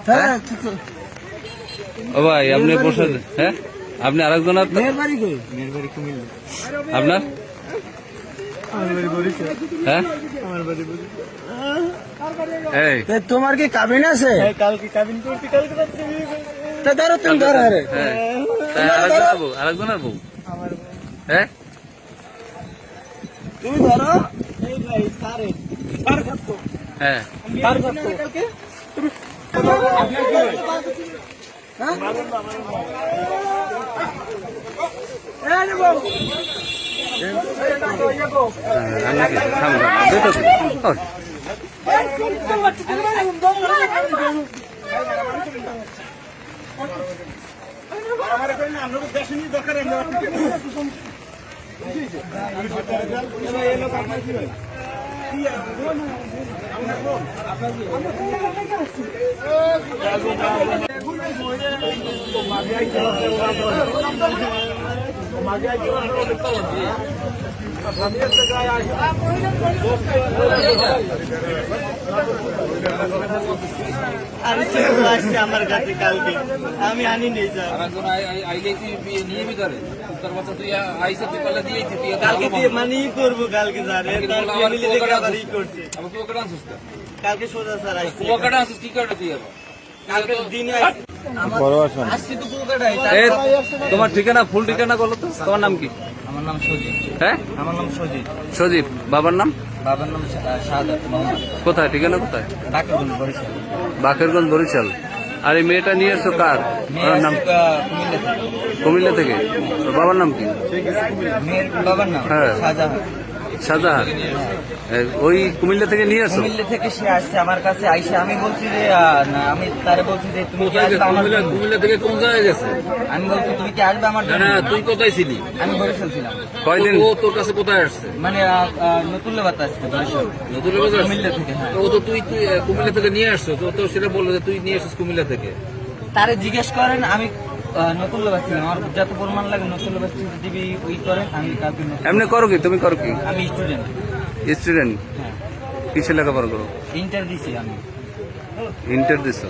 হ্যাঁ ও ভাই আপনি বসে, হ্যাঁ আপনি আরেকজন মেয়ের বাড়ি কই? মেয়ের বাড়ি কুমিল্লা। আপনার? আমার বাড়ি বরিশাল। হ্যাঁ আমার বাড়ি বরিশাল। এই তোমার কি কাবিন আছে? কালকে কাবিন করছি, কালকে রাত্রে বিয়ে করছি। তা ধরো তুমি ধরো। আরে আরেকজনের বউ। হ্যাঁ তুমি ধরো। এই ভাই সারে সার খাতো। হ্যাঁ সার খাতো কালকে তুমি আপনি কি হয়? হ্যাঁ এই নে বাবু আমার কাছে কালকে আমি আনি নেই কালকে দিয়ে মানে করবো কালকে কালকে সোজা স্যার কি করে কালকে দিনে তোমার ঠিকানা ফুল ঠিকানা বলো তো, তোমার নাম কি? আমার নাম সজিব। হ্যাঁ আমার নাম সজিব। সজীব। বাবার নাম? বাবার নাম শাহাদাত মোহাম্মদ। কোথায় ঠিকানা কোথায়? বাকেরগঞ্জ বরিশাল। বাকেরগঞ্জ বরিশাল। আর এই মেয়েটা নিয়ে এসছো কার? ওনার নাম? কুমিল্লা থেকে। ওর বাবার নাম কি? মেয়ের বাবার নাম হ্যাঁ শাহজাহান। শাহজাহান। ওই কুমিল্লা থেকে নিয়ে আসো? কুমিল্লা থেকে সে আসছে আমার কাছে আইসা। আমি বলছি যে না, আমি তারে বলছি যে তুমি কি আসবে আমার? কুমিল্লা থেকে কোন জায়গায় গেছে? আমি বলছি তুমি কি আসবে আমার জন্য? তুই কোথায় ছিলি? আমি বরিশাল ছিলাম। কয়দিন? ও তোর কাছে কোথায় আসছে? মানে নতুন লেবাতে আসছে বরিশাল। নতুন লেবাতে কুমিল্লা থেকে। হ্যাঁ ও তো তুই কুমিল্লা থেকে নিয়ে আসছো তো, তো সেটা বললো যে তুই নিয়ে আসছিস কুমিল্লা থেকে। তারে জিজ্ঞেস করেন। আমি নতুন লেবাস ছিলাম। আমার যত প্রমাণ লাগে নতুন লেবাস দিবি ওই করেন। আমি কালকে এমনি করো কি? তুমি করো কি? আমি স্টুডেন্ট। স্টুডেন্ট? হ্যাঁ কিসে লেখাপড়া করো? ইন্টার দিছি আমি। ইন্টার দিছো?